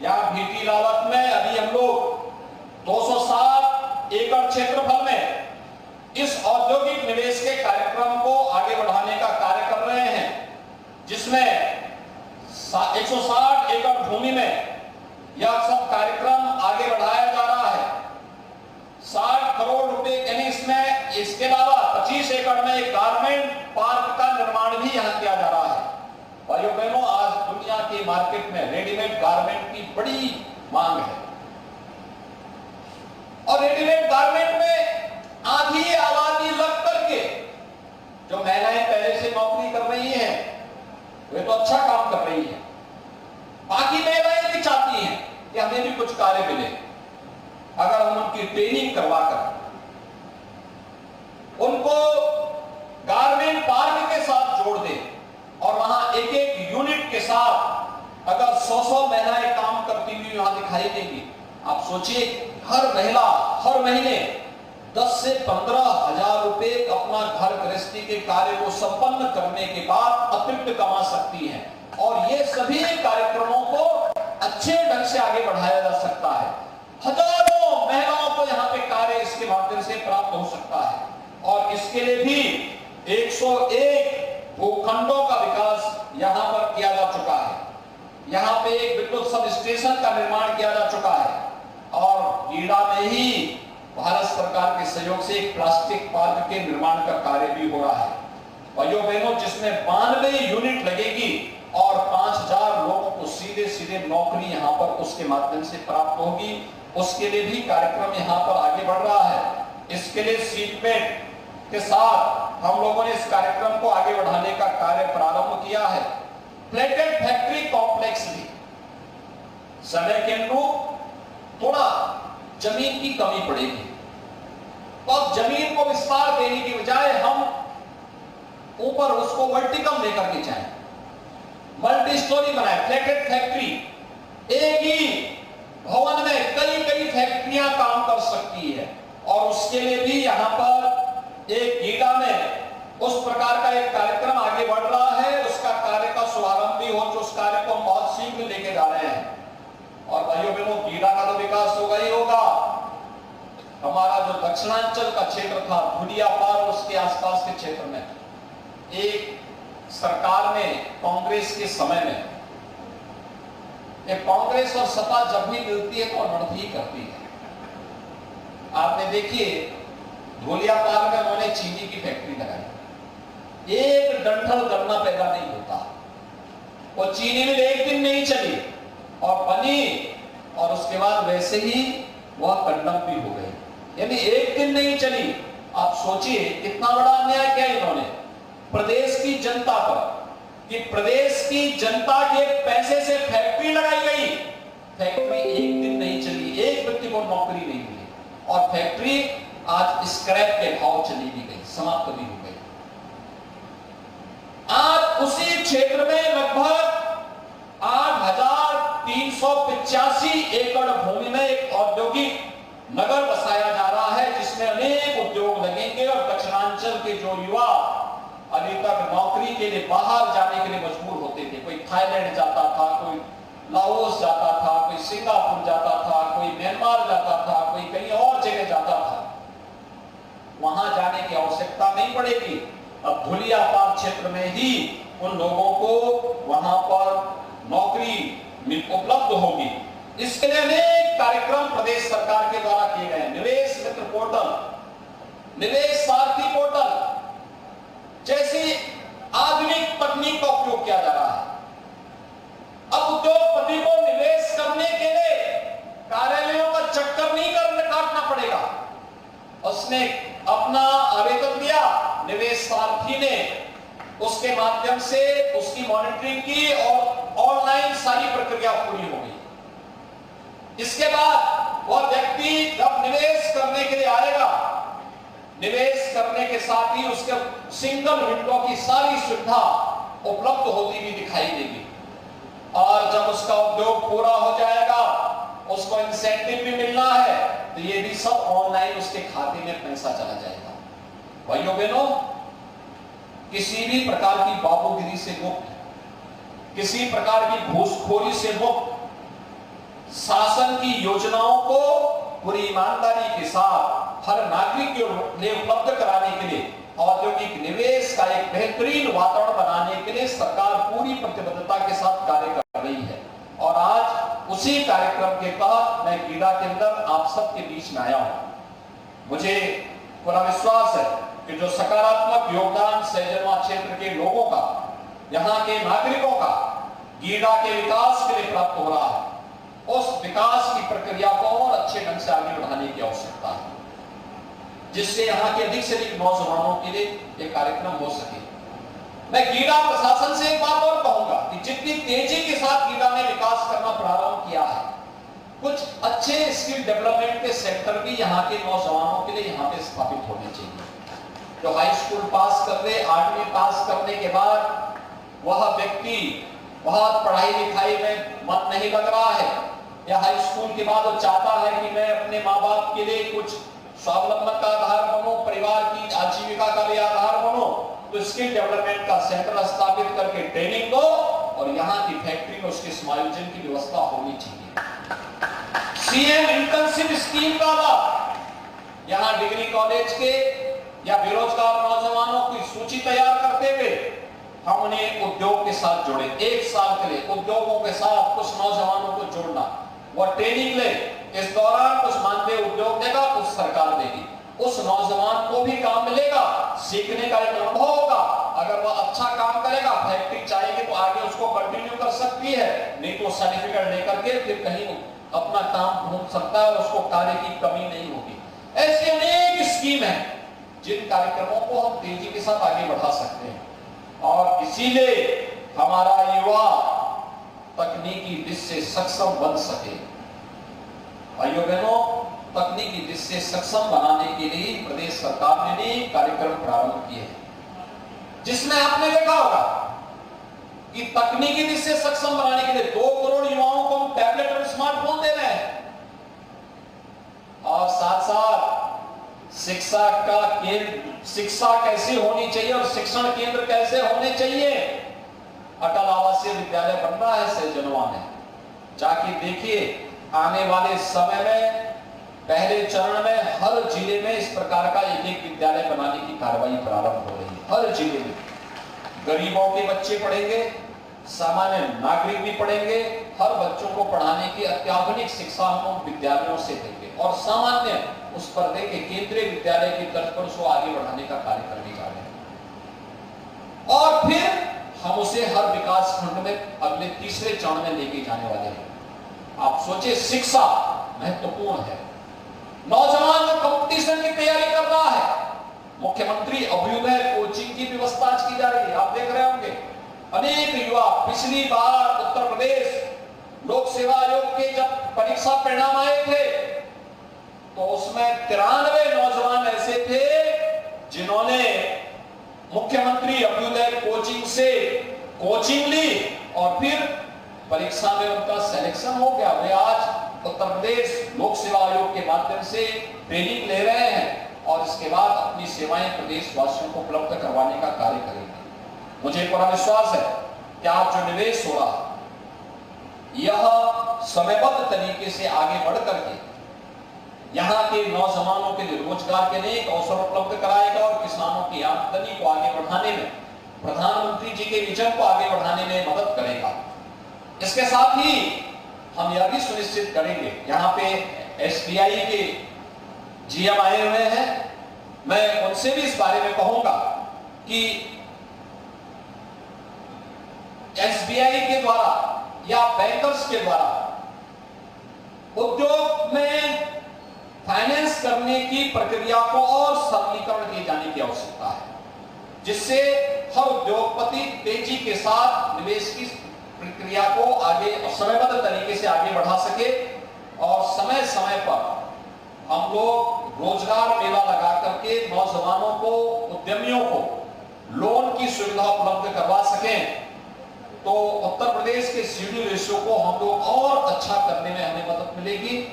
यहाँ भीटी रावत में अभी हम लोग 207 एकड़ क्षेत्रफल में इस औद्योगिक निवेश के कार्यक्रम को आगे बढ़ाने का कार्य कर रहे हैं, जिसमें 160 एकड़ भूमि में यह सब कार्यक्रम आगे बढ़ाया जा रहा है। 60 करोड़ रुपए यानी इसमें इसके अलावा 25 एकड़ में एक गारमेंट पार्क का निर्माण भी यहां किया जा रहा है। भाइयों बहनों, आज दुनिया के मार्केट में रेडीमेड गारमेंट की बड़ी मांग है और रेडीमेड गारमेंट में आधी आबादी लग करके जो महिलाएं पहले से नौकरी कर रही हैं वे तो अच्छा काम कर रही हैं, बाकी महिलाएं भी चाहती हैं कि हमें भी कुछ कार्य मिले। अगर हम उनकी ट्रेनिंग करवाकर उनको गारमेंट पार्क के साथ जोड़ दें और वहां एक एक यूनिट के साथ अगर 100 महिलाएं काम करती हुई वहां दिखाई देंगी, आप सोचिए हर महिला हर महीने 10 से 15 हजार रुपए अपना घर गृहस्थी के कार्य को संपन्न करने के बाद अतिरिक्त कमा सकती है और ये सभी कार्यक्रमों को अच्छे ढंग से आगे बढ़ाया जा सकता है। हजारों महिलाओं को यहाँ पे कार्य इसके माध्यम से प्राप्त हो सकता है और इसके लिए भी 101 भूखंडों का विकास यहाँ पर किया जा चुका है। यहाँ पे एक विद्युत सब स्टेशन का निर्माण किया जा चुका है और गीड़ा में ही भारत सरकार के सहयोग से एक प्लास्टिक पार्क के निर्माण का कार्य भी हो रहा है। भाइयों बहनों, जिसमें 92 यूनिट लगेगी और 5000 लोगों को सीधे सीधे नौकरी यहाँ पर उसके माध्यम से प्राप्त होगी, उसके लिए भी कार्यक्रम यहाँ पर आगे बढ़ रहा है। इसके लिए सीटमेंट के साथ हम लोगों ने इस कार्यक्रम को आगे बढ़ाने का कार्य प्रारंभ किया है। प्लेटेड फैक्ट्री कॉम्प्लेक्स भी समय के अनुरूप थोड़ा जमीन की कमी पड़ेगी, तो अब जमीन को विस्तार देने की बजाय हम ऊपर उसको वर्टिकल लेकर के जाएं, मल्टी स्टोरी बनाए। प्लेटेड फैक्ट्री एक ही भवन में कई कई फैक्ट्रियां काम कर सकती है और उसके लिए भी यहाँ पर एक गीड़ा में उस प्रकार का एक कार्यक्रम आगे बढ़ रहा है। उसका कार्य का शुभारंभ भी हो, जो उस कार्य को हम बहुत शीघ्र लेके जा रहे हैं। और भाइयों बहनों, गीड़ा का तो विकास होगा ही होगा। हमारा जो दक्षिणांचल का क्षेत्र था, धुलिया पार और उसके आसपास के क्षेत्र में एक सरकार ने कांग्रेस के समय में, कांग्रेस और सपा जब भी मिलती है तो अनर्थ ही करती है। आपने देखिए धुलिया पार में उन्होंने चीनी की फैक्ट्री लगाई, एक डंठल गन्ना पैदा नहीं होता, वो चीनी मिल एक दिन नहीं चली और बनी और उसके बाद वैसे ही वह कंडम भी हो गई, यानी एक दिन नहीं चली। आप सोचिए कितना बड़ा अन्याय किया इन्होंने प्रदेश की जनता पर, कि प्रदेश की जनता के पैसे से फैक्ट्री लगाई गई, फैक्ट्री एक दिन नहीं चली, एक व्यक्ति को नौकरी नहीं मिली और फैक्ट्री आज स्क्रैप के भाव चली भी गई, समाप्त भी हो गई। आज उसी क्षेत्र में लगभग 8385 एकड़ भूमि में एक औद्योगिक नगर बसाया जा रहा है, जिसमें अनेक उद्योग लगेंगे और दक्षिणांचल के जो युवा अभी तक नौकरी के लिए बाहर जाने के लिए मजबूर होते थे, कोई थाईलैंड जाता था, कोई लाओस जाता था, कोई सिंगापुर जाता था, कोई म्यांमार जाता था, कोई कहीं और जगह जाता था, वहां जाने की आवश्यकता नहीं पड़ेगी। अब धुलिया पार क्षेत्र में ही उन लोगों को वहां पर नौकरी उपलब्ध होगी। इसके लिए अनेक कार्यक्रम प्रदेश सरकार के द्वारा किए गए। निवेश मित्र पोर्टल, निवेश सारथी पोर्टल जैसी आधुनिक तकनीक का उपयोग किया जा रहा है। अब उद्योगपति को निवेश करने के लिए कार्यालयों का चक्कर नहीं काटना पड़ेगा। उसने अपना आवेदन दिया, निवेश सारथी ने उसके माध्यम से उसकी मॉनिटरिंग की और ऑनलाइन सारी प्रक्रिया पूरी हो गई। इसके बाद वह व्यक्ति जब निवेश करने के लिए आएगा, निवेश करने के साथ ही उसके सिंगल विंडो की सारी सुविधा उपलब्ध होती हुई दिखाई देगी और जब उसका उद्योग पूरा हो जाएगा, उसको इंसेंटिव भी मिलना है, तो ये भी सब ऑनलाइन उसके खाते में पैसा चला जाएगा। भाइयों बहनों, किसी भी प्रकार की बाबूगिरी से मुक्त, किसी प्रकार की घूसखोरी से मुक्त की योजनाओं को पूरी ईमानदारी के साथ हर नागरिक के लिए उपलब्ध कराने के लिए, औद्योगिक निवेश का एक बेहतरीन वातावरण बनाने के लिए सरकार पूरी प्रतिबद्धता के साथ कार्य कर रही है। और आज उसी कार्यक्रम के तहत मैं गीडा के अंदर आप सबके बीच में आया हूं। मुझे पूरा विश्वास है कि जो सकारात्मक योगदान सैजनवा क्षेत्र के लोगों का, यहाँ के नागरिकों का गीडा के विकास के लिए प्राप्त हो रहा है, उस विकास की प्रक्रिया को और अच्छे ढंग से आगे बढ़ाने की आवश्यकता है, जिससे यहाँ के अधिक से अधिक नौजवानों के लिए यह कार्यक्रम हो सके। मैं गीडा प्रशासन से एक बात और कहूंगा कि जितनी तेजी के साथ गीडा ने विकास करना प्रारंभ किया है, कुछ अच्छे स्किल डेवलपमेंट के सेक्टर भी यहाँ के नौजवानों के लिए यहाँ पे स्थापित होने चाहिए। जो हाई स्कूल पास कर ले, 8वीं पास करने के बाद वह व्यक्ति बहुत पढ़ाई लिखाई में मन नहीं लग रहा है, या हाई स्कूल के बाद वो चाहता है कि मैं अपने माँ बाप के लिए कुछ स्वावलंबन का आधार बनूं, परिवार की आजीविका का भी आधार बनूं, तो स्किल डेवलपमेंट का सेंटर स्थापित करके ट्रेनिंग दो और यहाँ की फैक्ट्री में उसके समायोजन की व्यवस्था होनी चाहिए। सीएम इंटर्नशिप स्कीम का लाभ यहाँ डिग्री कॉलेज के या बेरोजगार नौजवानों की सूची तैयार करते हुए हम उन्हें उद्योग के साथ जोड़े। 1 साल के लिए उद्योगों के साथ कुछ नौजवानों को जोड़ना, वह ट्रेनिंग ले, इस दौरान कुछ मानदेय उद्योग देगा, कुछ सरकार देगी, उस नौजवान को भी काम मिलेगा, सीखने का एक अनुभव होगा। अगर वह अच्छा काम करेगा, फैक्ट्री चाहेगी तो आगे उसको कंटिन्यू कर सकती है, नहीं तो सर्टिफिकेट लेकर के फिर कहीं अपना काम ढूंढ सकता है और उसको कार्य की कमी नहीं होगी। ऐसी अनेक स्कीम है जिन कार्यक्रमों को हम तेजी के साथ आगे बढ़ा सकते हैं, और इसीलिए हमारा युवा तकनीकी दृष्टि से सक्षम बन सके। भाइयों बहनों, तकनीकी दृष्टि से सक्षम बनाने के लिए प्रदेश सरकार ने भी कार्यक्रम प्रारंभ किए हैं, जिसमें आपने देखा होगा कि तकनीकी दृष्टि से सक्षम बनाने के लिए 2 करोड़ युवाओं को हम टैबलेट और स्मार्टफोन दे रहे हैं, और साथ साथ शिक्षा का केंद्र, शिक्षा कैसी होनी चाहिए और शिक्षण केंद्र कैसे होने चाहिए, अटल आवासीय विद्यालय बन रहा है सैजनवा में। जाके देखिए, आने वाले समय में पहले चरण में हर जिले में इस प्रकार का एक विद्यालय बनाने की कार्रवाई प्रारंभ हो रही है। हर जिले में गरीबों के बच्चे पढ़ेंगे, सामान्य नागरिक भी पढ़ेंगे, हर बच्चों को पढ़ाने की अत्याधुनिक शिक्षा हम विद्यालयों से देंगे, और सामान्य उस पर्दे के केंद्रीय विद्यालय की तर्ज पर उसको आगे बढ़ाने का कार्य करने जा रहे हैं। और फिर हम उसे हर विकास खंड में अगले तीसरे चरण में लेके जाने वाले हैं। आप सोचिए, शिक्षा महत्वपूर्ण है। नौजवान जो कंपटीशन की तैयारी कर रहा है, मुख्यमंत्री अभ्युदय कोचिंग की व्यवस्था आज की जा रही है, आप देख रहे होंगे। अनेक युवा, पिछली बार उत्तर प्रदेश लोक सेवा आयोग के जब परीक्षा परिणाम आए थे तो उसमें 93 नौजवान ऐसे थे जिन्होंने मुख्यमंत्री अभ्युदय कोचिंग से कोचिंग ली और फिर परीक्षा में उनका सिलेक्शन हो गया। वे आज उत्तर प्रदेश लोक सेवा आयोग के माध्यम से ट्रेनिंग ले रहे हैं और इसके बाद अपनी सेवाएं प्रदेशवासियों को उपलब्ध करवाने का कार्य करेंगे। मुझे पूरा विश्वास है कि आज जो निवेश हो रहा यह समयबद्ध तरीके से आगे बढ़ करके यहाँ के नौजवानों के लिए रोजगार के लिए अवसर उपलब्ध कराएगा और किसानों की आमदनी को आगे बढ़ाने में, प्रधानमंत्री जी के विजन को आगे बढ़ाने में मदद करेगा। इसके साथ ही हम यह भी सुनिश्चित करेंगे, यहाँ पे एसबीआई के जीएम आए हुए हैं, मैं उनसे भी इस बारे में कहूंगा कि एसबीआई के द्वारा या बैंकर्स के द्वारा उद्योग में फाइनेंस करने की प्रक्रिया को और सरलीकरण किए जाने की आवश्यकता है, जिससे हर उद्योगपति तेजी के साथ निवेश की प्रक्रिया को आगे समयबद्ध तरीके से आगे बढ़ा सके और समय समय पर हम लोग रोजगार मेला लगा करके नौजवानों को, उद्यमियों को लोन की सुविधा उपलब्ध करवा सकें, तो उत्तर प्रदेश के सीडी रेशियो को हम लोग और अच्छा करने में हमें मदद मिलेगी।